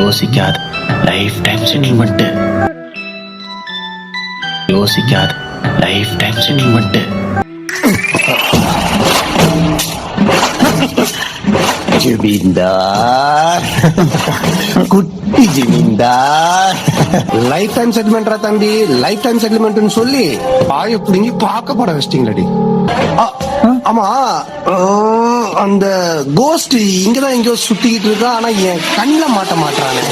யோசிக்காத life time settlement. யோசிக்காத life time settlement. ஜமீன்தார், குட்டி ஜமீன்தார், லைஃப் டைம் செட்டில்மெண்ட்ரா தம்பி, லைஃப் டைம் செட்டில்மெண்ட்னு சொல்லி பாய புடுங்கி பார்க்கப்பட வச்சிட்டீங்களடி. ஆமா, அந்த கோஸ்ட் இங்கதான் எங்கேயோ சுத்திக்கிட்டு இருக்கா, ஆனா என் கண்ணில மாட்ட மாட்டானே.